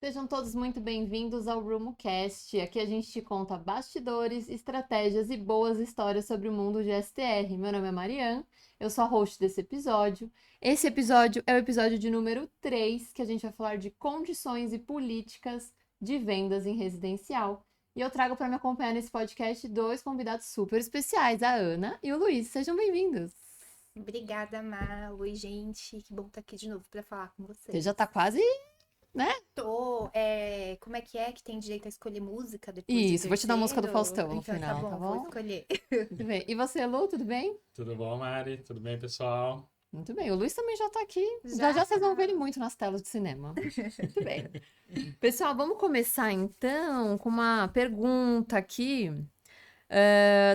Sejam todos muito bem-vindos ao RumoCast. Aqui a gente te conta bastidores, estratégias e boas histórias sobre o mundo de STR. Meu nome é Mariane, eu sou a host desse episódio. Esse episódio é o episódio de número 3, que a gente vai falar de condições e políticas de vendas em residencial. E eu trago para me acompanhar nesse podcast dois convidados super especiais, a Ana e o Luiz. Sejam bem-vindos. Obrigada, Má. Oi, gente. Que bom estar aqui de novo para falar com Você vocês. já tá quase, né? Como é que tem direito a escolher música depois do Isso, vou te dar a música do terceiro? Faustão no Então tá final, tá bom, vou bom? escolher. Tudo bem. E você, Lu, tudo bem? Tudo bom, Mari? Tudo bem, pessoal? Muito bem. O Luiz também já tá aqui. Já Já? já vocês vão ver ele muito nas telas de cinema. Muito bem. Pessoal, vamos começar então com uma pergunta aqui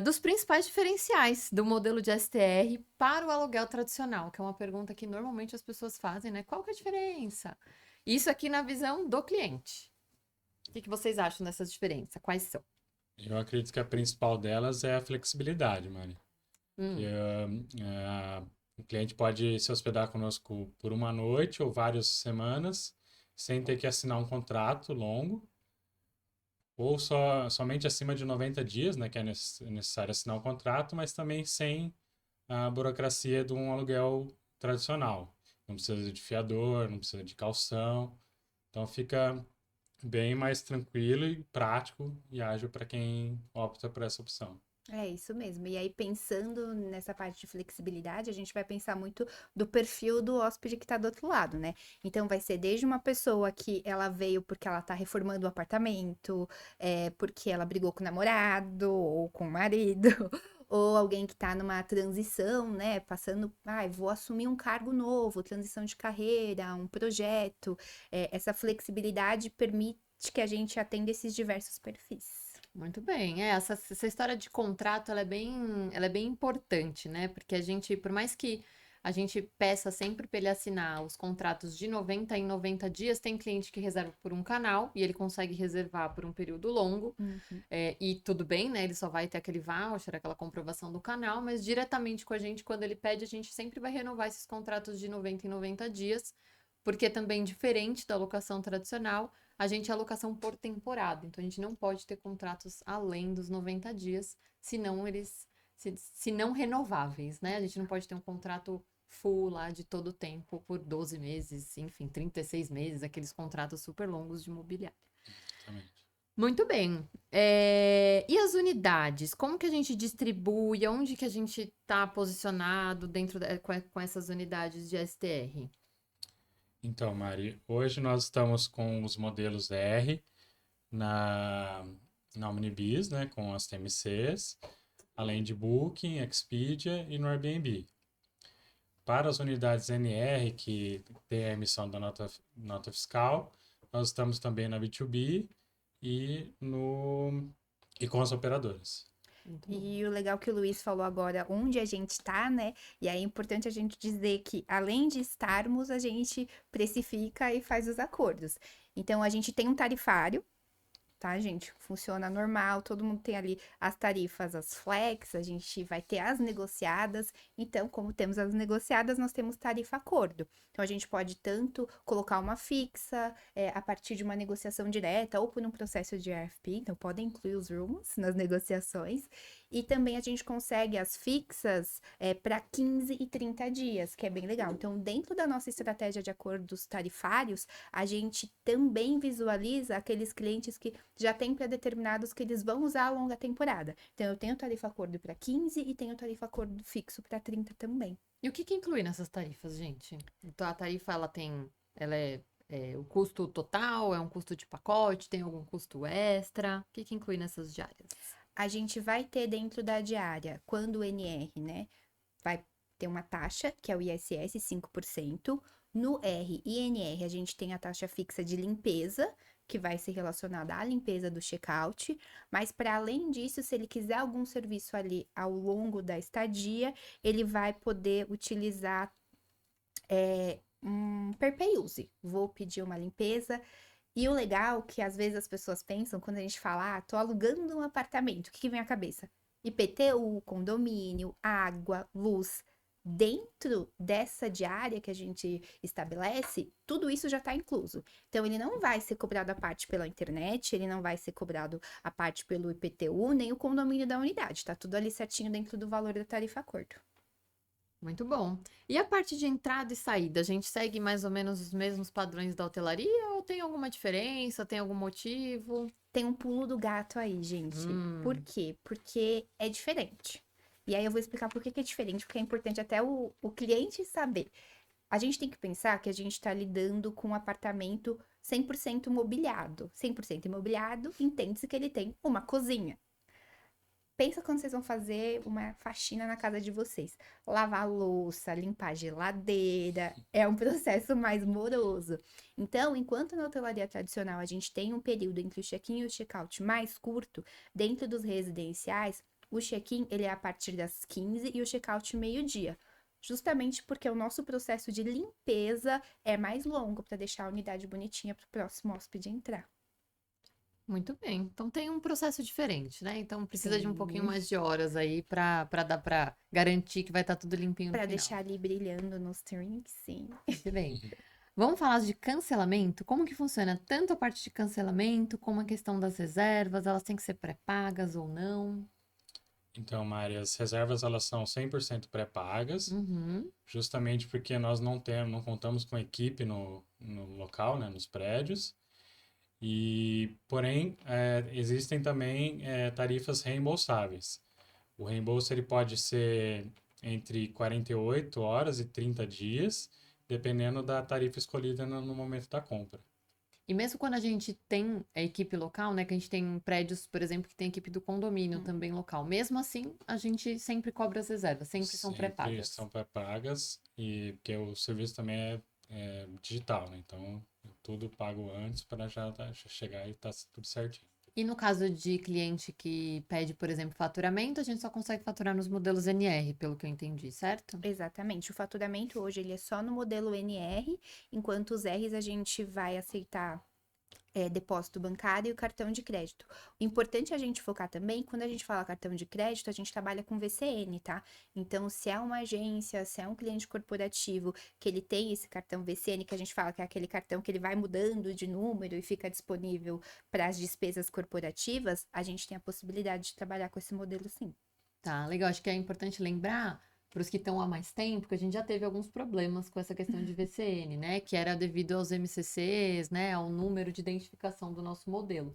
dos principais diferenciais do modelo de STR para o aluguel tradicional, que é uma pergunta que normalmente as pessoas fazem, né? Qual que é a diferença? Isso aqui na visão do cliente. O que vocês acham dessas diferenças? Quais são? Eu acredito que a principal delas é a flexibilidade, Mari. Que, Hum, o cliente pode se hospedar conosco por uma noite ou várias semanas, sem ter que assinar um contrato longo, ou somente acima de 90 dias, né, que é necessário assinar um contrato, mas também sem a burocracia de um aluguel tradicional. Não precisa de fiador, não precisa de calção. Então fica bem mais tranquilo e prático e ágil para quem opta por essa opção. É isso mesmo. E aí, pensando nessa parte de flexibilidade, a gente vai pensar muito do perfil do hóspede que está do outro lado, né? Então, vai ser desde uma pessoa que ela veio porque ela está reformando o apartamento, porque ela brigou com o namorado ou com o marido, ou alguém que está numa transição, né? Passando, vou assumir um cargo novo, transição de carreira, um projeto. Essa flexibilidade permite que a gente atenda esses diversos perfis. muito bem. Essa história de contrato, ela é bem importante, né? Porque a gente, por mais que a gente peça sempre para ele assinar os contratos de 90 em 90 dias, tem cliente que reserva por um canal e ele consegue reservar por um período longo. Uhum. E tudo bem, né? Ele só vai ter aquele voucher, aquela comprovação do canal, mas diretamente com a gente, quando ele pede, a gente sempre vai renovar esses contratos de 90 em 90 dias, porque também, diferente da locação tradicional, a gente é alocação por temporada. Então, a gente não pode ter contratos além dos 90 dias, senão se não renováveis, né? A gente não pode ter um contrato full lá de todo o tempo por 12 meses, enfim, 36 meses, aqueles contratos super longos de imobiliário. Exatamente. Muito bem. E as unidades? Como que a gente distribui? Onde que a gente está posicionado com essas unidades de STR? Então, Mari, hoje nós estamos com os modelos R na, na Omnibus, né, com as TMCs, além de Booking, Expedia e no Airbnb. Para as unidades NR, que tem a emissão da nota fiscal, nós estamos também na B2B e, e com as operadoras. Muito bom. E o legal que o Luiz falou agora, onde a gente está, né? E aí é importante a gente dizer que, além de estarmos, a gente precifica e faz os acordos. Então, a gente tem um tarifário, tá, gente? Funciona normal, todo mundo tem ali as tarifas, as flex, a gente vai ter as negociadas. Então, como temos as negociadas, nós temos tarifa acordo. Então, a gente pode tanto colocar uma fixa, a partir de uma negociação direta ou por um processo de RFP, então podem incluir os rooms nas negociações. E também a gente consegue as fixas para 15 e 30 dias, que é bem legal. Então, dentro da nossa estratégia de acordos tarifários, a gente também visualiza aqueles clientes que já têm pré-determinados que eles vão usar a longa temporada. Então, eu tenho tarifa acordo para 15 e tenho tarifa acordo fixo para 30 também. E o que que inclui nessas tarifas, gente? Então, a tarifa, ela é o custo total, é um custo de pacote, tem algum custo extra? O que que inclui nessas diárias? A gente vai ter dentro da diária, quando o NR, né, vai ter uma taxa, que é o ISS, 5%. No R e NR, a gente tem a taxa fixa de limpeza, que vai ser relacionada à limpeza do check-out. Mas, para além disso, se ele quiser algum serviço ali ao longo da estadia, ele vai poder utilizar um per pay use. Vou pedir uma limpeza. E o legal é que às vezes as pessoas pensam, quando a gente fala, tô alugando um apartamento, o que vem à cabeça? IPTU, condomínio, água, luz. dentro dessa diária que a gente estabelece, tudo isso já está incluso. Então, ele não vai ser cobrado a parte pela internet, ele não vai ser cobrado a parte pelo IPTU, nem o condomínio da unidade. Tá tudo ali certinho dentro do valor da tarifa acordo. Muito bom. E a parte de entrada e saída, a gente segue mais ou menos os mesmos padrões da hotelaria ou tem alguma diferença, tem algum motivo? Tem um pulo do gato aí, gente. Por Hum, quê? Porque é diferente. E aí eu vou explicar por que que é diferente, porque é importante até o cliente saber. A gente tem que pensar que a gente está lidando com um apartamento 100% mobiliado. 100% imobiliado, entende-se que ele tem uma cozinha. Pensa quando vocês vão fazer uma faxina na casa de vocês. Lavar a louça, limpar a geladeira, é um processo mais moroso. Então, enquanto na hotelaria tradicional a gente tem um período entre o check-in e o check-out mais curto, dentro dos residenciais, o check-in ele é a partir das 15 e o check-out meio-dia. Justamente porque o nosso processo de limpeza é mais longo para deixar a unidade bonitinha para o próximo hóspede entrar. muito bem. Então tem um processo diferente, né? Então precisa de um pouquinho Sim. mais de horas aí para dar para garantir que vai estar tudo limpinho no Para final. deixar ali brilhando nos drinks, sim. Muito bem. Vamos falar de cancelamento? Como que funciona tanto a parte de cancelamento como a questão das reservas? Elas têm que ser pré-pagas ou não? Então, Mari, as reservas elas são 100% pré-pagas, Uhum. justamente porque nós não contamos com equipe no local, né, nos prédios. E, porém, existem também tarifas reembolsáveis. O reembolso ele pode ser entre 48 horas e 30 dias, dependendo da tarifa escolhida no momento da compra. E mesmo quando a gente tem a equipe local, né? Que a gente tem prédios, por exemplo, que tem equipe do condomínio também local. Mesmo assim, a gente sempre cobra as reservas, sempre são Sempre pré-pagas. são pré-pagas, e porque o serviço também é digital, né? Então, tudo pago antes para já chegar e tá tudo certinho. E no caso de cliente que pede, por exemplo, faturamento, a gente só consegue faturar nos modelos NR, pelo que eu entendi, certo? Exatamente. O faturamento hoje ele é só no modelo NR, enquanto os Rs a gente vai aceitar depósito bancário e o cartão de crédito. O importante é a gente focar também, quando a gente fala cartão de crédito, a gente trabalha com VCN, tá? Então, se é uma agência, se é um cliente corporativo que ele tem esse cartão VCN, que a gente fala que é aquele cartão que ele vai mudando de número e fica disponível para as despesas corporativas, a gente tem a possibilidade de trabalhar com esse modelo sim. Tá, legal. Acho que é importante lembrar para os que estão há mais tempo que a gente já teve alguns problemas com essa questão de VCN, né? Que era devido aos MCCs, né? Ao número de identificação do nosso modelo.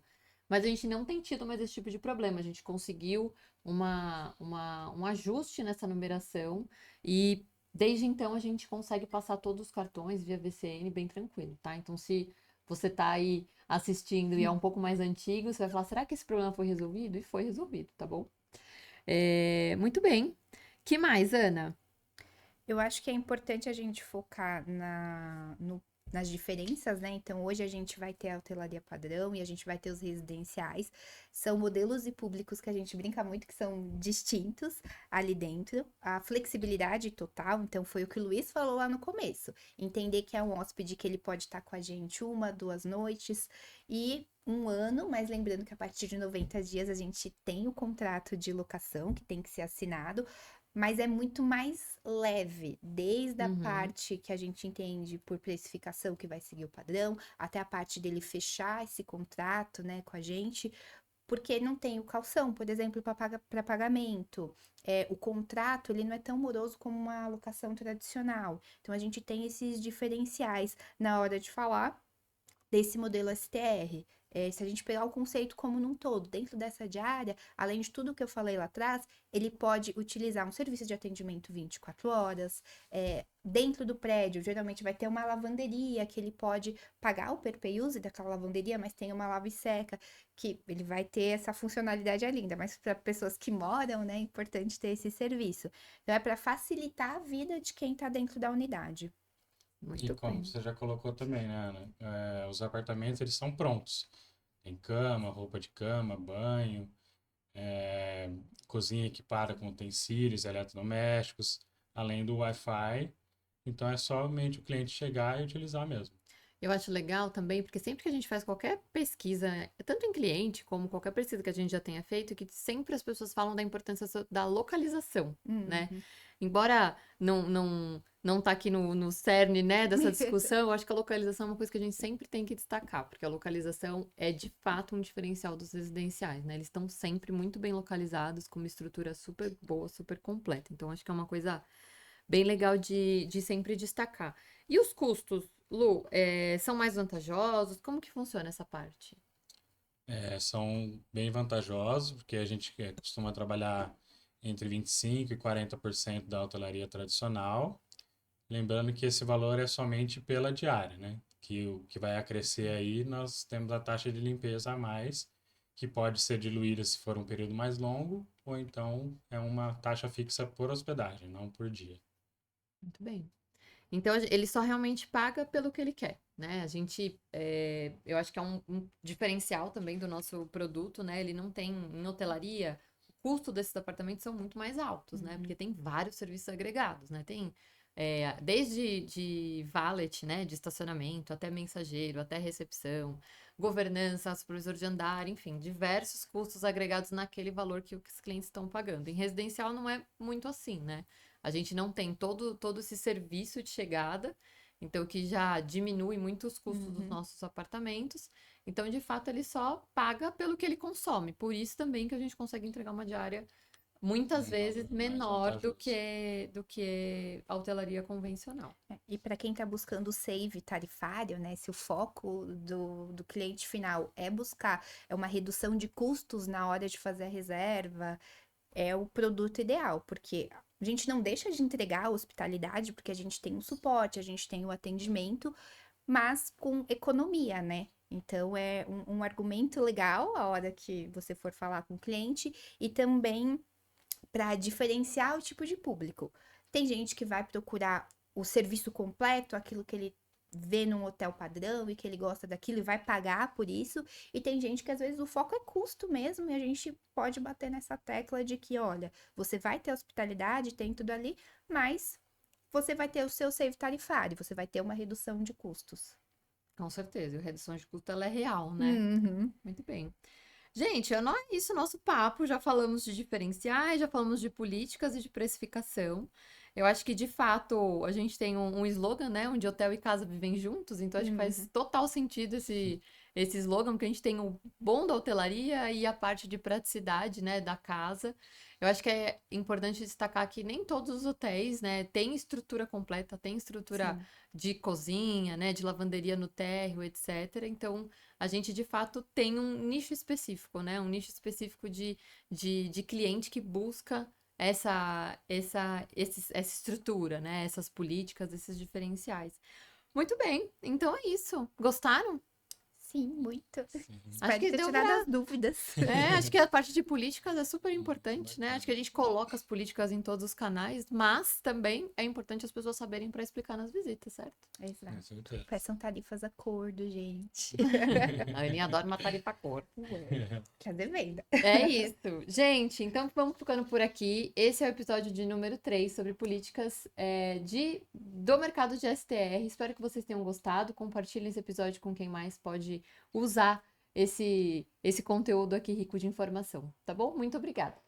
Mas a gente não tem tido mais esse tipo de problema. A gente conseguiu um ajuste nessa numeração e desde então a gente consegue passar todos os cartões via VCN bem tranquilo, tá? Então, se você tá aí assistindo e é um pouco mais antigo, você vai falar, será que esse problema foi resolvido? E foi resolvido, tá bom? Muito bem. Que mais, Ana? Eu acho que é importante a gente focar nas diferenças, né? Então, hoje a gente vai ter a hotelaria padrão e a gente vai ter os residenciais. São modelos e públicos que a gente brinca muito que são distintos ali dentro. A flexibilidade total, então, foi o que o Luiz falou lá no começo. Entender que é um hóspede que ele pode estar com a gente 1, 2 noites e 1 ano, mas lembrando que a partir de 90 dias a gente tem o contrato de locação que tem que ser assinado, mas é muito mais leve, desde a Uhum. parte que a gente entende por precificação que vai seguir o padrão, até a parte dele fechar esse contrato, né, com a gente, porque não tem o calção, por exemplo, para pagamento. O contrato, ele não é tão moroso como uma alocação tradicional. Então, a gente tem esses diferenciais na hora de falar desse modelo STR. Se a gente pegar o conceito como num todo, dentro dessa diária, além de tudo que eu falei lá atrás, ele pode utilizar um serviço de atendimento 24 horas. Dentro do prédio, geralmente vai ter uma lavanderia que ele pode pagar o per use daquela lavanderia, mas tem uma lava e seca, que ele vai ter essa funcionalidade ali, ainda mais para pessoas que moram, né? É importante ter esse serviço. Então, é para facilitar a vida de quem está dentro da unidade. E Muito como bem. você já colocou também, né, Ana? Os apartamentos eles são prontos. Tem cama, roupa de cama, banho, é, cozinha equipada com utensílios, eletrodomésticos, além do Wi-Fi. Então é somente o cliente chegar e utilizar mesmo. Eu acho legal também, porque sempre que a gente faz qualquer pesquisa, tanto em cliente como qualquer pesquisa que a gente já tenha feito, que sempre as pessoas falam da importância da localização, né? Uhum. embora não tá aqui no cerne, né, dessa discussão, eu acho que a localização é uma coisa que a gente sempre tem que destacar, porque a localização é de fato um diferencial dos residenciais, né? Eles estão sempre muito bem localizados, com uma estrutura super boa, super completa. Então, acho que é uma coisa bem legal de sempre destacar. E os custos, Lu, são mais vantajosos? Como que funciona essa parte? São bem vantajosos, porque a gente costuma trabalhar entre 25% e 40% da hotelaria tradicional. Lembrando que esse valor é somente pela diária, né? Que o que vai acrescer aí, nós temos a taxa de limpeza a mais, que pode ser diluída se for um período mais longo, ou então é uma taxa fixa por hospedagem, não por dia. Muito bem. Então, ele só realmente paga pelo que ele quer, né? A gente, eu acho que é um diferencial também do nosso produto, né? Ele não tem, em hotelaria, o custo desses apartamentos são muito mais altos, né? Porque tem vários serviços agregados, né? Tem desde de valet, né? De estacionamento, até mensageiro, até recepção, governança, supervisor de andar, enfim, diversos custos agregados naquele valor que os clientes estão pagando. Em residencial não é muito assim, né? A gente não tem todo esse serviço de chegada, então que já diminui muito os custos dos nossos apartamentos. Então, de fato, ele só paga pelo que ele consome. Por isso também que a gente consegue entregar uma diária muitas Um vezes valor mais menor do vantajoso. que a hotelaria convencional. E para quem está buscando o save tarifário, né? Se o foco do cliente final é buscar uma redução de custos na hora de fazer a reserva, é o produto ideal, porque a gente não deixa de entregar a hospitalidade, porque a gente tem o suporte, a gente tem o atendimento, mas com economia, né? Então é um argumento legal a hora que você for falar com o cliente e também para diferenciar o tipo de público. Tem gente que vai procurar o serviço completo, aquilo que ele vê num hotel padrão e que ele gosta daquilo e vai pagar por isso. E tem gente que às vezes o foco é custo mesmo e a gente pode bater nessa tecla de que, olha, você vai ter hospitalidade, tem tudo ali, mas você vai ter o seu save tarifário, você vai ter uma redução de custos. Com certeza, e a redução de custo ela é real, né? Uhum. Muito bem. Gente, não é isso o nosso papo. Já falamos de diferenciais, já falamos de políticas e de precificação. Eu acho que, de fato, a gente tem um slogan, né? Onde hotel e casa vivem juntos. Então, acho que faz Uhum. total sentido esse slogan, porque a gente tem o bom da hotelaria e a parte de praticidade, né? Da casa. Eu acho que é importante destacar que nem todos os hotéis, né? Tem estrutura completa, tem estrutura Sim. de cozinha, né? De lavanderia no térreo, etc. Então, a gente de fato tem um nicho específico, né? Um nicho específico de cliente que busca essa estrutura, né? Essas políticas, esses diferenciais. Muito bem, então é isso. Gostaram? Sim, muito. Acho Espero que ter deu tirado pra. as dúvidas. Acho que a parte de políticas é super importante, né? Bacana. Acho que a gente coloca as políticas em todos os canais, mas também é importante as pessoas saberem para explicar nas visitas, certo? Exato. Com certeza. Peçam tarifas acordo, gente. A Aninha adora uma tarifa cor. Tá devendo. É isso. Gente, então vamos ficando por aqui. Esse é o episódio de número 3 sobre políticas do mercado de STR. Espero que vocês tenham gostado. Compartilhem esse episódio com quem mais pode usar esse conteúdo aqui rico de informação, tá bom? Muito obrigada.